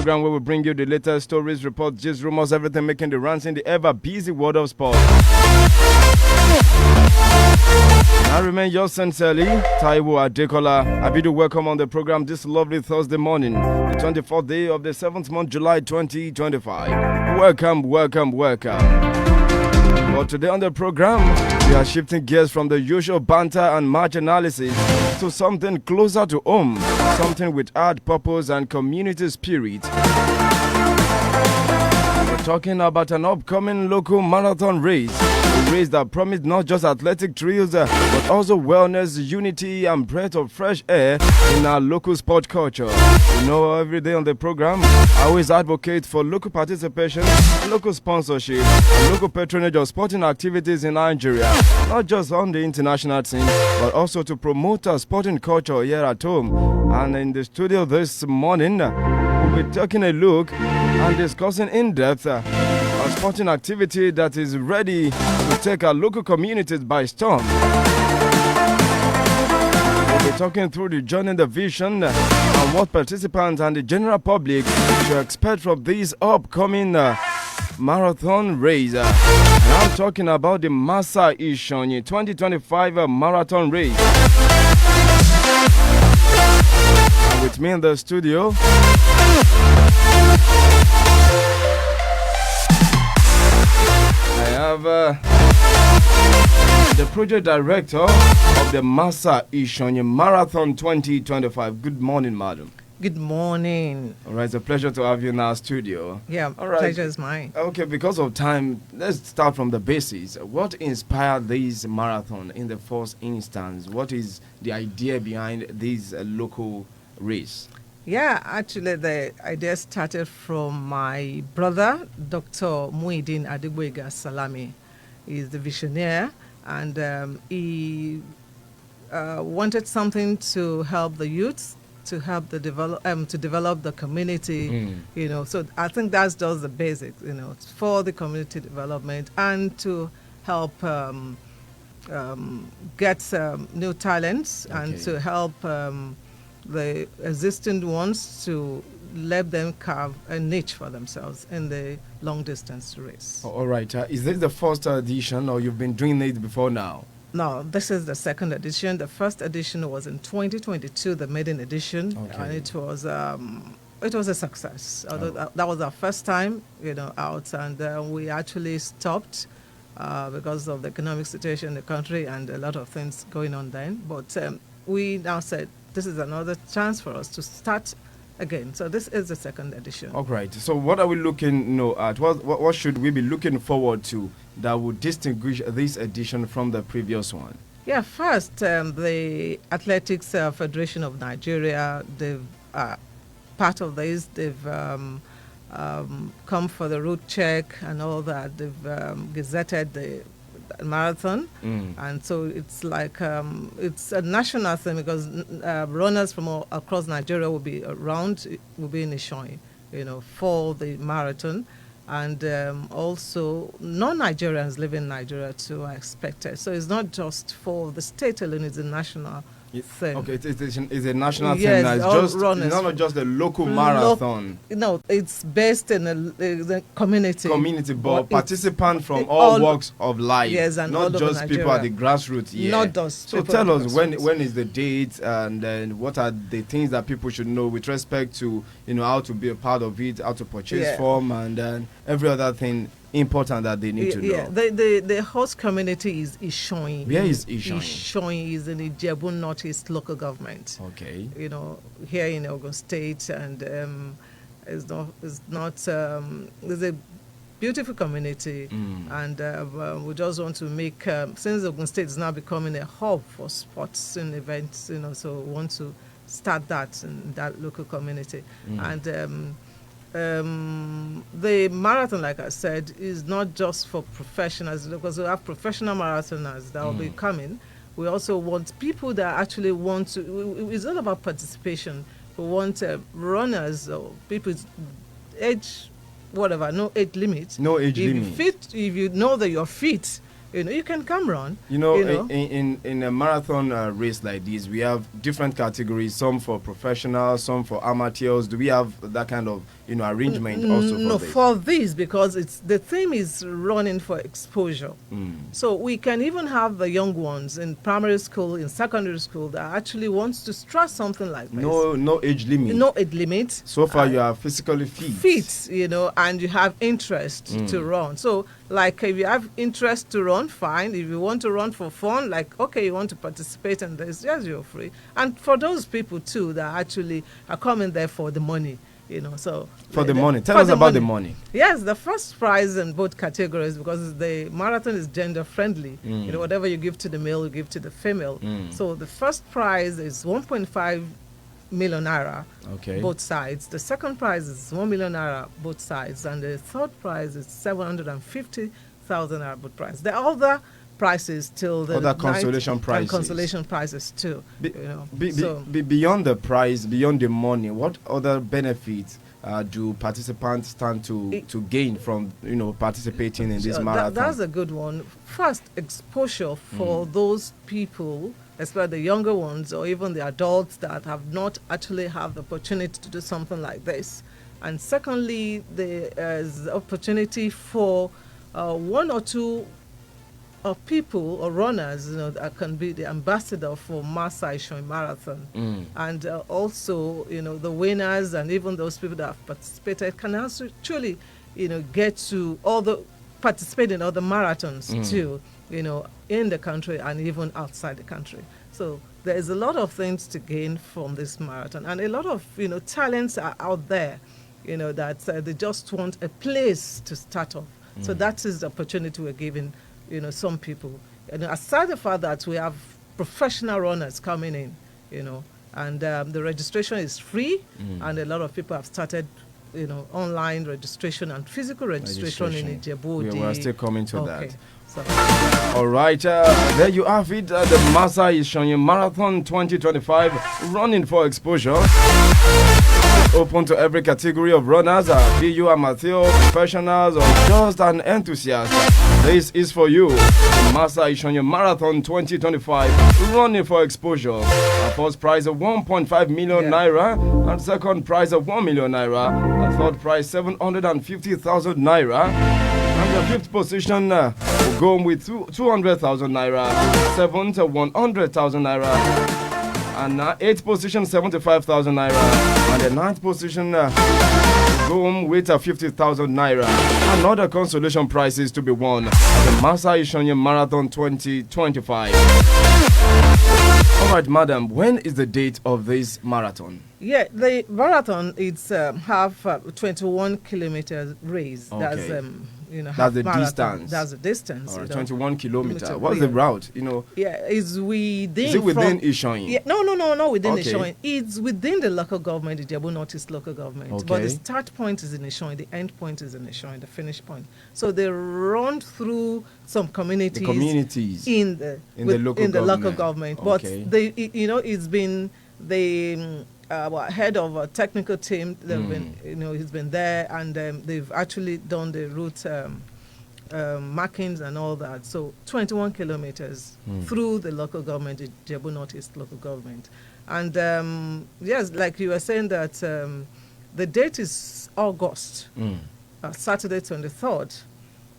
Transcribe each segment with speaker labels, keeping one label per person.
Speaker 1: program where we bring you the latest stories, reports, gist, rumors, everything making the rounds in the ever-busy world of sport. I remain yours sincerely, Taiwo Adekola. Abidu, welcome on the program this lovely Thursday morning, the 24th day of the 7th month, July 2025. Welcome. But today on the program, we are shifting gears from the usual banter and match analysis to something closer to home, something with art, purpose, and community spirit. We're talking about an upcoming local marathon race. A race that promised not just athletic thrills, but also wellness, unity, and breath of fresh air in our local sport culture. You know, every day on the program, I always advocate for local participation, local sponsorship, and local patronage of sporting activities in Nigeria, not just on the international scene, but also to promote our sporting culture here at home. And in the studio this morning, we'll be taking a look and discussing in depth a sporting activity that is ready to take our local communities by storm. We'll be talking through the journey, the vision, and what participants and the general public should expect from this upcoming marathon race. And I'm talking about the Massa Ishonyi 2025 marathon race. And with me in the studio, I have the project director of the Massa Ishonyi Marathon 2025. Good morning, madam.
Speaker 2: Good morning.
Speaker 1: All right, it's a pleasure to have you in our studio.
Speaker 2: Yeah,
Speaker 1: all right.
Speaker 2: Pleasure is mine.
Speaker 1: Okay, because of time, let's start from the basics. What inspired this marathon in the first instance? What is the idea behind this local race?
Speaker 2: Yeah, actually, the idea started from my brother, Dr. Muhyiddin Adegboyega Salami. He's the visionary, and he wanted something to help the youth, to help the to develop the community. You know, so I think that's just the basics. You know, for the community development and to help get new talents and to help. The existing ones to let them carve a niche for themselves in the long distance race.
Speaker 1: All right. Is this the first edition or you've been doing it before now?
Speaker 2: No, this is the second edition. The first edition was in 2022, the maiden edition, and it was a success. Although that was our first time, you know, out, and we actually stopped because of the economic situation in the country and a lot of things going on then. But we now said, this is another chance for us to start again. So this is the second edition.
Speaker 1: All right. So what are we looking at? What should we be looking forward to that would distinguish this edition from the previous one?
Speaker 2: Yeah, first, the Athletics Federation of Nigeria, they've part of this. They've come for the route check and all that. They've gazetted the marathon, and so it's like it's a national thing because runners from all across Nigeria will be around, will be in Ishonyi, you know, for the marathon, and also non-Nigerians living in Nigeria too are expected. So it's not just for the state alone; it's a national thing.
Speaker 1: Okay, it's a national thing.
Speaker 2: Yes,
Speaker 1: It's not just a local marathon.
Speaker 2: No, it's based in the community.
Speaker 1: But participants from all walks of life.
Speaker 2: Yes, and
Speaker 1: not just
Speaker 2: Nigeria.
Speaker 1: People at the grassroots. Yeah.
Speaker 2: Not just.
Speaker 1: So tell us when is the date, and then what are the things that people should know with respect to, you know, how to be a part of it, how to purchase form, and then every other thing important that they need to know.
Speaker 2: Yeah, the host community is Ishonyi.
Speaker 1: Where is Ishonyi?
Speaker 2: Ishonyi is in the Ijebu Northeast local government.
Speaker 1: Okay.
Speaker 2: You know, here in Ogun State, and there's a beautiful community, and we just want to make since Ogun State is now becoming a hub for sports and events, you know, so we want to start that in that local community, and. The marathon, like I said, is not just for professionals, because we have professional marathoners that will be coming. We also want people that actually want to, it's all about participation. We want runners or people age, whatever, no age limit.
Speaker 1: No age limit.
Speaker 2: If you know that you're fit, you know, you can come run.
Speaker 1: In a marathon race like this, we have different categories, some for professionals, some for amateurs. Do we have that kind of, arrangement also for
Speaker 2: no,
Speaker 1: this?
Speaker 2: for this, because the theme is running for exposure. So we can even have the young ones in primary school, in secondary school, that actually wants to try something like this.
Speaker 1: No age limit.
Speaker 2: No age limit.
Speaker 1: So far, you are physically fit.
Speaker 2: And you have interest to run. So, like, if you have interest to run, fine. If you want to run for fun, like, okay, you want to participate in this, yes, you're free. And for those people, too, that actually are coming there for the money, so...
Speaker 1: For the money. Tell us about the money.
Speaker 2: Yes, the first prize in both categories, because the marathon is gender-friendly. Whatever you give to the male, you give to the female. So the first prize is 1.5 million naira, both sides. The second prize is 1 million naira, both sides. And the third prize is 750,000 naira, both prize. The other prices till the
Speaker 1: other consolation prizes.
Speaker 2: And consolation prizes too.
Speaker 1: Beyond the prize, beyond the money, what other benefits do participants stand to gain from participating in this marathon?
Speaker 2: That's a good one. First, exposure for those people, especially the younger ones or even the adults that have not actually have the opportunity to do something like this. And secondly, there is opportunity for one or two people or runners, that can be the ambassador for Masa Ishon Marathon. And also, the winners and even those people that have participated can also truly, get to participate in other marathons too, in the country and even outside the country. So there is a lot of things to gain from this marathon, and a lot of, talents are out there, that they just want a place to start off. So that is the opportunity we're giving some people. Aside the fact that we have professional runners coming in, and the registration is free, and a lot of people have started, online registration and physical registration in Ijebu.
Speaker 1: We are still coming to that.
Speaker 2: So,
Speaker 1: all right, there you have it. The Masa Ishon Marathon 2025, running for exposure. Open to every category of runners, be you amateur, professionals, or just an enthusiast. This is for you. The Masa Ishon Marathon 2025, running for exposure. A first prize of 1.5 million naira, and second prize of 1 million naira, a third prize 750,000 naira, and the fifth position will go with 200,000 naira, seventh 100,000 naira, and eighth position 75,000 naira, and the ninth position go home with 50,000 naira. Another consolation prizes to be won at the Masa Ishon Marathon 2025. All right, madam, when is the date of this marathon?
Speaker 2: Yeah, the marathon, it's half 21 kilometers race.
Speaker 1: Okay.
Speaker 2: That's
Speaker 1: That's the
Speaker 2: marathon.
Speaker 1: distance.
Speaker 2: That's the distance.
Speaker 1: All right, 21 kilometers. What's the route?
Speaker 2: Yeah, it's within.
Speaker 1: Is it within Ishon?
Speaker 2: Yeah, no, not within
Speaker 1: Okay.
Speaker 2: Ishon. It's within the local government, the Ijebu Northeast local government.
Speaker 1: Okay.
Speaker 2: But the start point is in Ishon, the end point is in Ishon, the finish point. So they run through some communities.
Speaker 1: The communities
Speaker 2: in the local government.
Speaker 1: Okay.
Speaker 2: But it's been the head of a technical team. They've been, he's been there, and they've actually done the route markings and all that. So 21 kilometers through the local government, the Ijebu Northeast local government. And yes, like you were saying that the date is August, Saturday 23rd,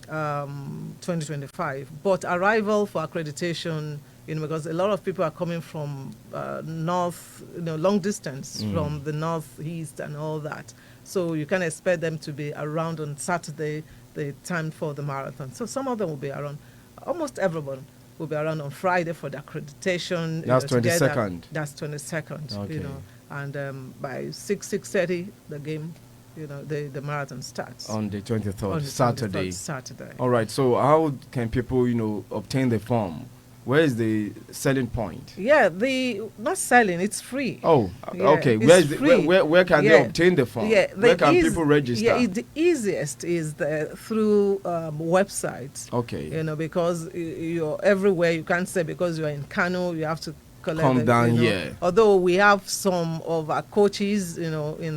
Speaker 2: 2025. But arrival for accreditation, because a lot of people are coming from north, long distance from the northeast and all that. So you can expect them to be around on Saturday, the time for the marathon. So some of them will be around. Almost everyone will be around on Friday for the accreditation.
Speaker 1: That's 22nd.
Speaker 2: That's 22nd.
Speaker 1: Okay.
Speaker 2: And by 6:30 the game, the marathon starts
Speaker 1: on the 23rd,
Speaker 2: on the
Speaker 1: Saturday.
Speaker 2: 23rd Saturday.
Speaker 1: All right. So how can people, obtain the form? Where is the selling point?
Speaker 2: Yeah, not selling, it's free.
Speaker 1: Oh,
Speaker 2: Yeah,
Speaker 1: okay.
Speaker 2: it's free.
Speaker 1: Where can they obtain the form?
Speaker 2: Yeah,
Speaker 1: where can people register?
Speaker 2: Yeah, the easiest is through websites.
Speaker 1: Okay.
Speaker 2: Because you're everywhere. You can't say because you're in Kano, you have to
Speaker 1: come down here.
Speaker 2: Although we have some of our coaches, in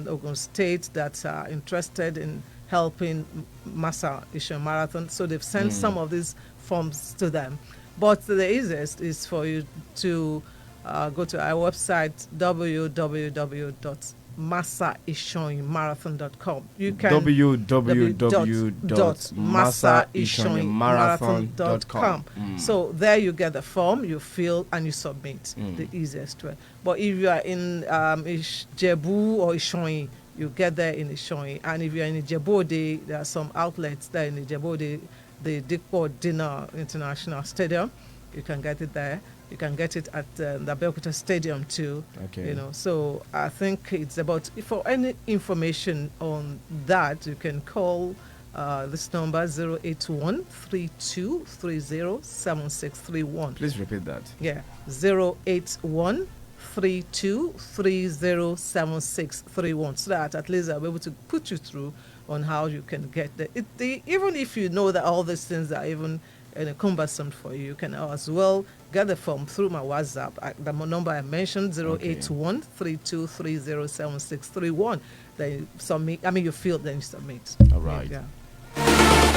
Speaker 2: Ogun State that are interested in helping Masa Ishon Marathon, so they've sent some of these forms to them. But the easiest is for you to go to our website, www.masa www.masaishonimarathon.com. You can
Speaker 1: www.masaishonimarathon.com.
Speaker 2: So there you get the form, you fill and you submit. The easiest way. But if you are in Jebu or Ishoni, you get there in Ishoni. And if you're in Djibouti, there are some outlets there in Djibouti, the Dikpo Dinner International Stadium. You can get it there. You can get it at the Abeokuta Stadium too.
Speaker 1: Okay.
Speaker 2: You know, so I think it's about, for any information on that, you can call this number 081-3230-7631.
Speaker 1: Please repeat that.
Speaker 2: Yeah, 081-3230-7631. So that at least I'll be able to put you through on how you can get there. Even if you know that all these things are even cumbersome for you, you can as well get the form through my WhatsApp. The number I mentioned, 081-3230-7631. Then you submit. I mean, you fill, then you submit.
Speaker 1: All right.
Speaker 2: Yeah.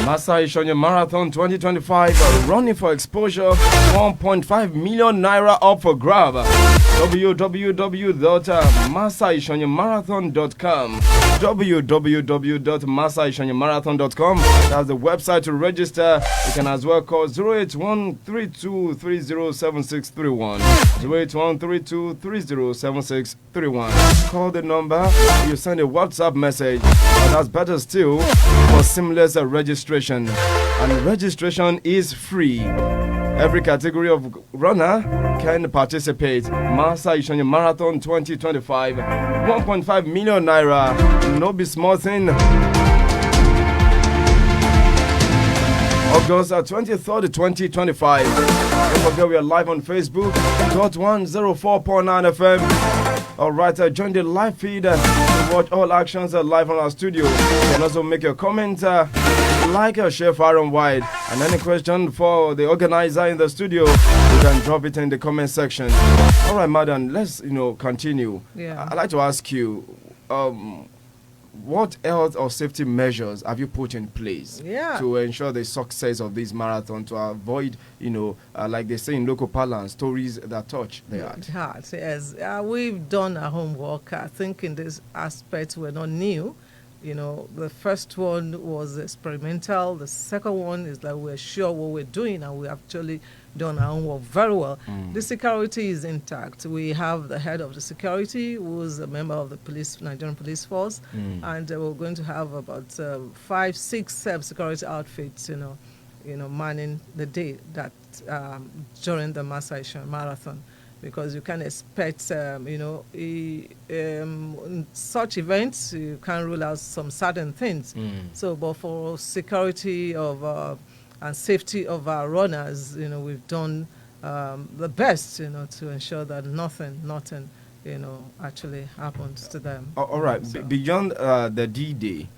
Speaker 1: Masa Ishonye Marathon 2025, running for exposure, 1.5 million naira up for grab. www.masaishonyemarathon.com. www.masaishonyemarathon.com. That's the website to register. You can as well call 081-3230-7631. 081-3230-7631. Call the number. You send a WhatsApp message. That's better still for seamless registration. And registration is free. Every category of runner can participate. Masa Ishonye Marathon 2025, 1.5 million naira. No be small thing. August 23rd, 2025. Don't forget we are live on Facebook. .104.9 FM. Alright, join the live feed to watch all actions live on our studio. You can also make your comment, like, share far and wide. And any question for the organizer in the studio, you can drop it in the comment section. Alright, madam, let's continue.
Speaker 2: Yeah.
Speaker 1: I'd like to ask you, what health or safety measures have you put in place to ensure the success of this marathon, to avoid, like they say in local parlance, stories that touch the heart?
Speaker 2: Yes, we've done our homework. I think in this aspect we're not new. The first one was experimental. The second one is that we're sure what we're doing, and we actually done our homework very well. The security is intact. We have the head of the security, who is a member of the Nigerian Police Force, and we're going to have about 5-6 security outfits, manning the day that during the Masa Ishonye Marathon. Because you can expect, in such events, you can't rule out some certain things. So, but for security of and safety of our runners, we've done the best, to ensure that nothing, actually happens to them.
Speaker 1: All right. So. Beyond the D-Day,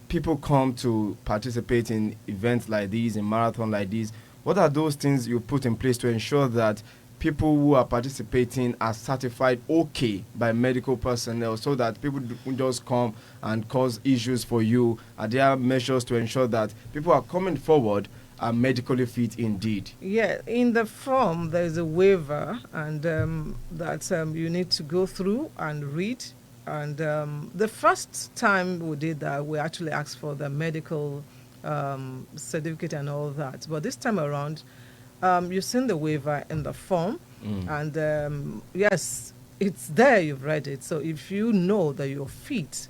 Speaker 1: people come to participate in events like these, in marathon like these. What are those things you put in place to ensure that people who are participating are certified okay by medical personnel, so that people don't just come and cause issues for you? Are there measures to ensure that people are coming forward are medically fit indeed?
Speaker 2: Yeah, in the form there's a waiver, and that you need to go through and read. And the first time we did that, we actually asked for the medical certificate and all that. But this time around, you've seen the waiver in the form, and yes, it's there, you've read it. So if you know that you're fit,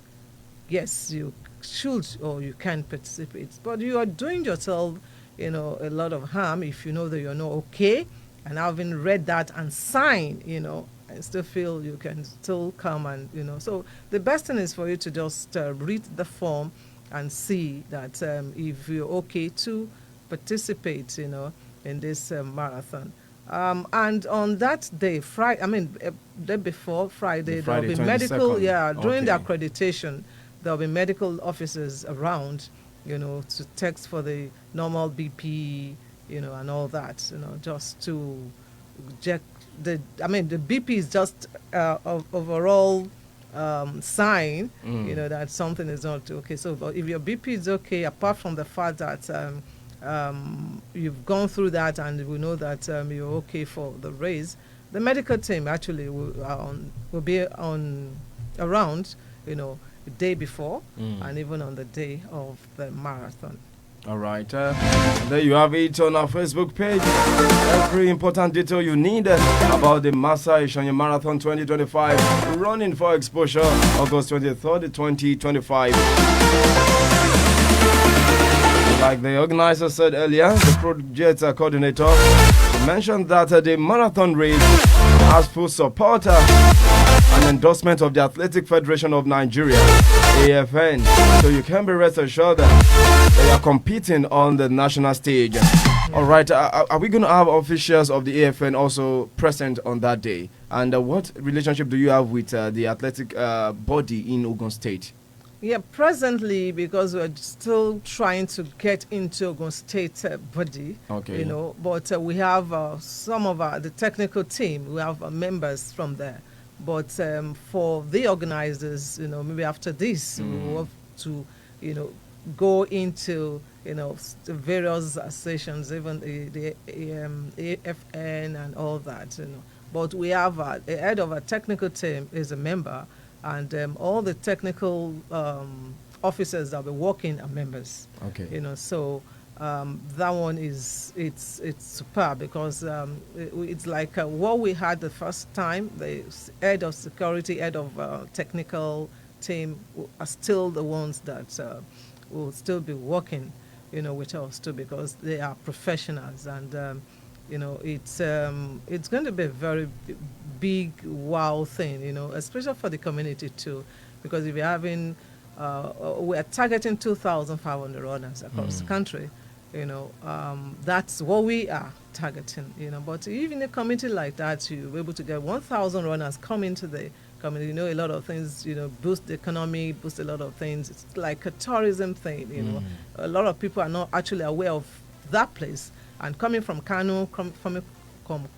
Speaker 2: yes, you should or you can participate. But you are doing yourself, a lot of harm if you know that you're not okay, and having read that and sign, I still feel you can still come and, So the best thing is for you to just read the form and see that if you're okay to participate, in this marathon. And on that day, day before Friday, there will be medical, during the accreditation, there will be medical officers around, to text for the normal BP, and all that, just to check the BP is just overall sign, that something is not okay. So, but if your BP is okay, apart from the fact that you've gone through that and we know that you're okay for the race, the medical team actually will be on around, the day before and even on the day of the marathon.
Speaker 1: All right. There you have it on our Facebook page. Every important detail you need about the Massa Ishanye Marathon 2025 running for exposure August 23rd, 2025. Like the organizer said earlier, the project coordinator mentioned that the marathon race has full support and endorsement of the Athletic Federation of Nigeria, AFN. So you can be rest assured that they are competing on the national stage. All right, are we going to have officials of the AFN also present on that day? And what relationship do you have with the athletic body in Ogun State?
Speaker 2: Yeah, presently, because we're still trying to get into Ogun State body,
Speaker 1: okay.
Speaker 2: But we have some of the technical team, we have members from there. But for the organizers, maybe after this, we will have to, go into, the various sessions, even the AFN and all that, But we have a head of a technical team is a member, and all the technical officers that will be working are members.
Speaker 1: Okay.
Speaker 2: So that one it's superb because it's like what we had the first time. The head of security, head of technical team are still the ones that will still be working, with us too, because they are professionals, and it's going to be a very big wow thing, especially for the community too, because if you're having we are targeting 2,500 runners across the country. That's what we are targeting. But even a community like that, you'll be able to get 1,000 runners come into the community. A lot of things. Boost the economy, boost a lot of things. It's like a tourism thing. A lot of people are not actually aware of that place, and coming from Kano, from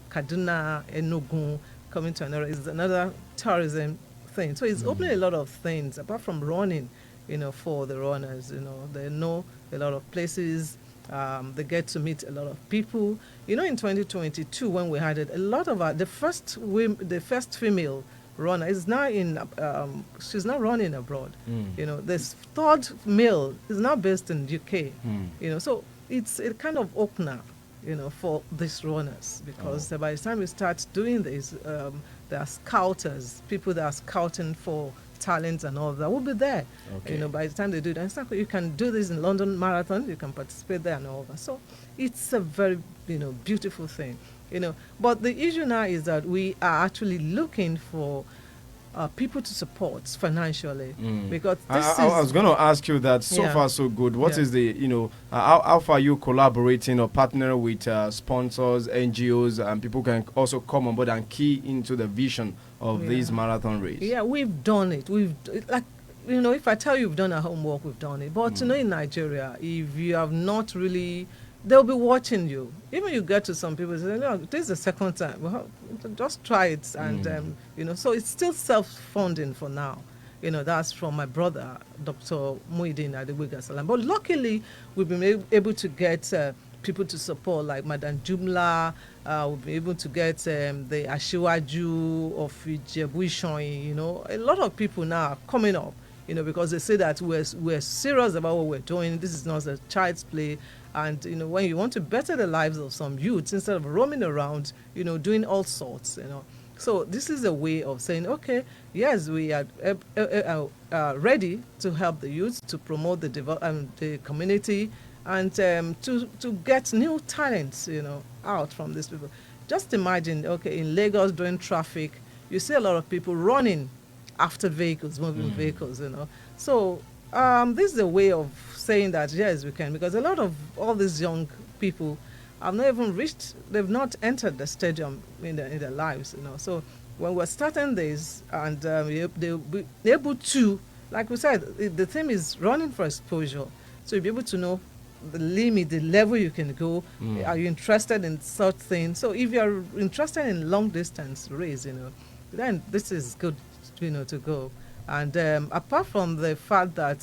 Speaker 2: Kaduna, Enugu, coming to another is another tourism thing. So it's opening a lot of things apart from running. For the runners, they know a lot of places. They get to meet a lot of people. In 2022, when we had it, a lot of the first female runner is now she's now running abroad. This third male is now based in UK. So it's a kind of opener, for these runners, because by the time we start doing this, there are scouters, people that are scouting for talents and all that will be there. Okay. By the time they do that, you can do this in London Marathon, you can participate there and all that. So it's a very, beautiful thing, But the issue now is that we are actually looking for people to support financially, because
Speaker 1: I was going to ask you that. So far so good. What is the how far are you collaborating or partnering with sponsors, NGOs, and people can also come on board and key into the vision of this marathon race? Yeah,
Speaker 2: we've done it. If I tell you we've done our homework, we've done it. But in Nigeria, if you have not really, they'll be watching you. Even you get to some people say, "No, this is the second time. Well, just try it." And so it's still self-funding for now. That's from my brother, Dr. Muhyiddin Adegboyega Salam. But luckily, we've been able to get people to support, like Madam Jumla. We've been able to get the Ashiwaju of Ijebu-Ishoyin. A lot of people now are coming up, because they say that we're serious about what we're doing. This is not a child's play. And, when you want to better the lives of some youths, instead of roaming around, doing all sorts, So this is a way of saying, okay, yes, we are ready to help the youth, to promote the community, and to get new talents, out from these people. Just imagine, okay, in Lagos during traffic, you see a lot of people running after vehicles, moving vehicles, So this is a way of saying that, yes, we can, because a lot of all these young people have not even they've not entered the stadium in their lives, So when we're starting this, and they'll be able to, like we said, the theme is running for exposure. So you'll be able to know the limit, the level you can go. Are you interested in such things? So if you're interested in long distance race, then this is good, to go. And apart from the fact that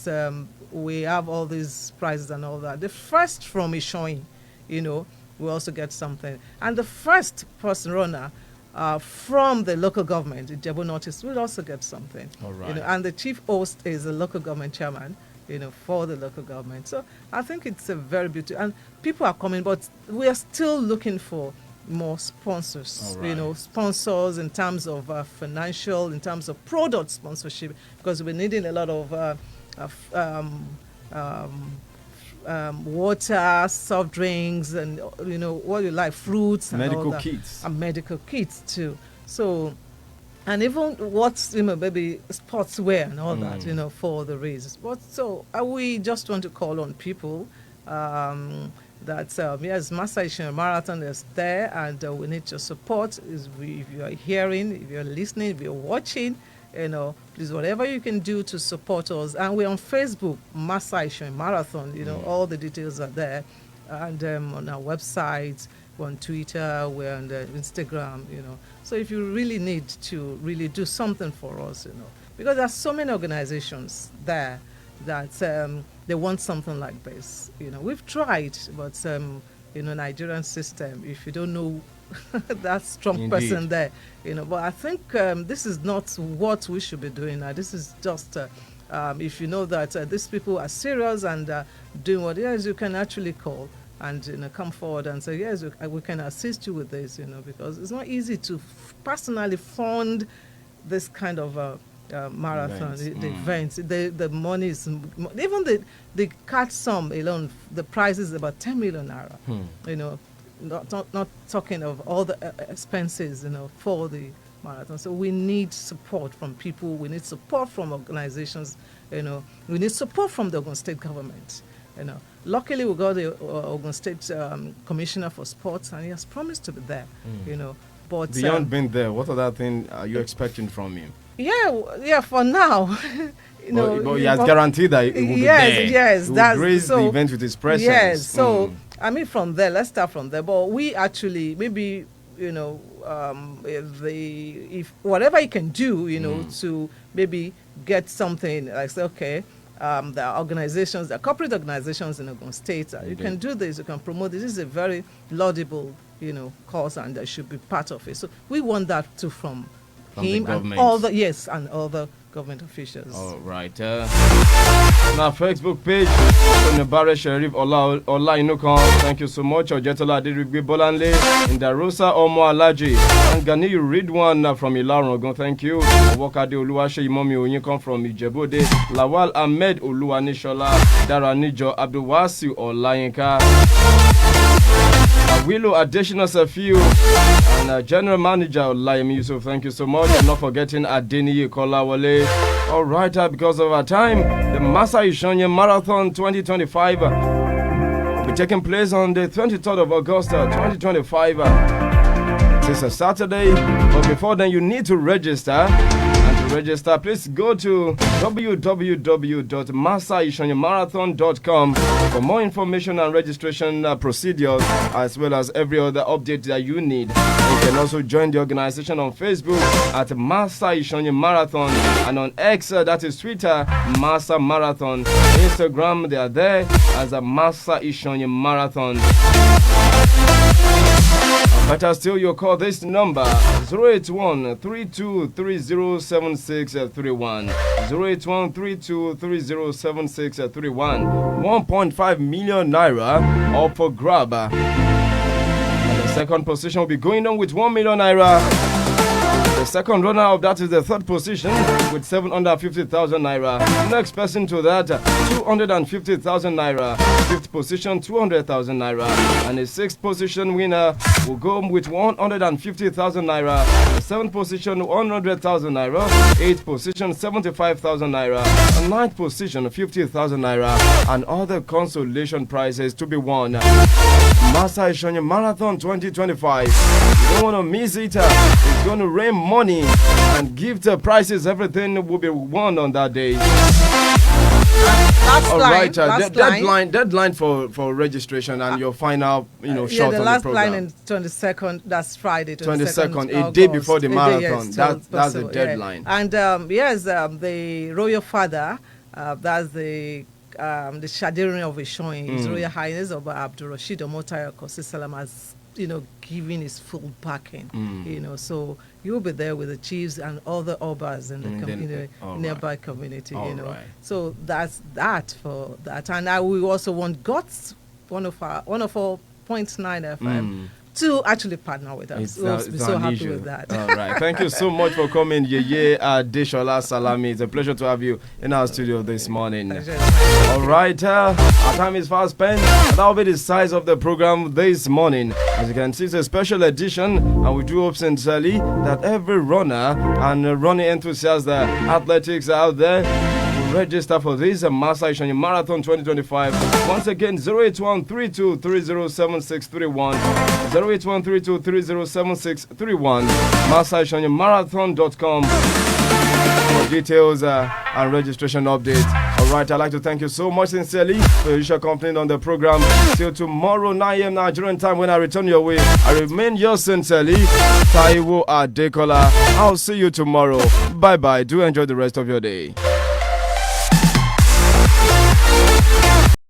Speaker 2: we have all these prizes and all that, the first from Ishoyin, we also get something. And the first person runner from the local government, Ijebu Northeast will also get something.
Speaker 1: All right.
Speaker 2: You know, and the chief host is the local government chairman, you know, for the local government. So I think it's a very beautiful, and people are coming, but we are still looking for more sponsors,
Speaker 1: All right.
Speaker 2: you know, sponsors in terms of financial, in terms of product sponsorship, because we're needing a lot of water, soft drinks, and you know what you like, fruits, and
Speaker 1: Medical
Speaker 2: all that.
Speaker 1: kits.
Speaker 2: And medical kits too. So, and even what's, you know, maybe sportswear and all that, you know, for the races. But so we just want to call on people that yes, Massa Marathon is there, and we need your support. If you are hearing, if you're listening, if you're watching, you know, please, whatever you can do to support us. And we're on Facebook, Massa Marathon. You know, all the details are there, and on our website, we're on Twitter, we're on the Instagram. You know, so if you really need to really do something for us, you know, because there's so many organizations there that they want something like this. You know, we've tried, but you know, Nigerian system, if you don't know that strong
Speaker 1: Indeed.
Speaker 2: person there, you know. But I think this is not what we should be doing now. This is just if you know that these people are serious and doing what, yes, you can actually call and, you know, come forward and say, yes, we can assist you with this, you know, because it's not easy to personally fund this kind of marathon,
Speaker 1: Events.
Speaker 2: the events. The money is, even the card sum alone, the price is about 10 million naira, you know, not talking of all the expenses, you know, for the marathon. So we need support from people, we need support from organizations, you know, we need support from the Ogun State government, you know. Luckily, we got the Ogun State Commissioner for Sports, and he has promised to be there, you know. But
Speaker 1: Beyond being there, what other thing are you expecting from him?
Speaker 2: Yeah, for now. You know,
Speaker 1: but he has guaranteed that he will be
Speaker 2: yes,
Speaker 1: there.
Speaker 2: Yes,
Speaker 1: he will
Speaker 2: that's
Speaker 1: grace
Speaker 2: so,
Speaker 1: the event with his presence.
Speaker 2: Yes, so I mean, from there, let's start from there. But we actually, maybe, you know, if whatever you can do, you know, to maybe get something like, say, okay, there are organizations, there are corporate organizations in Ogun State. You can do this, you can promote this. This is a very laudable, you know, cause, and there should be part of it. So we want that too from him and all the and all the government officials.
Speaker 1: All right. On our Facebook page, Onibare Sherif Ola Inukan, thank you so much. Ojetola Adirigbe Bolanle, Indarosa Omo Alaji, and Gani, you read one from Ilarogun, thank you. Wokade Oluwase Imomi Onyikan from Ijebode, Lawal Ahmed Oluwanishola, Daranijo Abdulwasi Olayinka, Willow Additional Safiu, and General Manager Olayemi Yusuf, thank you so much. And not forgetting Adeniyi Kolawole. All right, because of our time, the Massa Ishonye Marathon 2025 will be taking place on the 23rd of August 2025. It's a Saturday, but before then you need to register. And to register, please go to www.massaishonyemarathon.com for more information and registration procedures, as well as every other update that you need. You can also join the organization on Facebook at Massa Ishonye Marathon, and on X, that is Twitter, Massa Marathon. Instagram, they are there as a Massa Ishonye Marathon. Better still, you call this number 081-3230-7631. 081-3230-7631. 1.5 million naira up for grab. And the second position will be going on with 1 million naira. The second runner of that is the third position with 750,000 naira. Next person to that, 250,000 naira. Fifth position, 200,000 naira. And the sixth position winner will go with 150,000 naira. The seventh position, 100,000 naira. Eighth position, 75,000 naira. And ninth position, 50,000 naira. And other consolation prizes to be won. Massa Ishonye Marathon 2025. You don't want to miss it. It's going to rain money and gift prizes. Everything will be won on that day. All right, deadline for registration and your final, shot
Speaker 2: the
Speaker 1: on
Speaker 2: last
Speaker 1: the program.
Speaker 2: line in 22nd. That's Friday,
Speaker 1: 22nd, a
Speaker 2: August.
Speaker 1: day before the marathon.
Speaker 2: Yes,
Speaker 1: That's the
Speaker 2: yeah.
Speaker 1: deadline.
Speaker 2: And the royal father, that's the Shadirin of Ishoin, His Royal Highness of Abdul Rashid Omotayo Kosi Salam has giving his full backing. So you'll be there with the chiefs and other obas in the nearby community.
Speaker 1: Right.
Speaker 2: So that's that for that. And we also want GOTS 104.9 FM. To actually partner with us. We'll be so happy with that.
Speaker 1: All right. Thank you so much for coming, Yeye Adeshola Salami. It's a pleasure to have you in our studio this morning. All right. Our time is fast spent. And that will be the size of the program this morning. As you can see, it's a special edition. And we do hope sincerely that every runner and running enthusiast, athletics out there, register for this Master Ishani Marathon 2025. Once again, 08132307631, 08132307631, MasterIshaniMarathon.com for details and registration updates. All right, I'd like to thank you so much sincerely for your usual company on the program. Till tomorrow, 9 a.m. Nigerian time when I return your way. I remain yours sincerely, Taiwo Adekola. I'll see you tomorrow. Bye-bye. Do enjoy the rest of your day.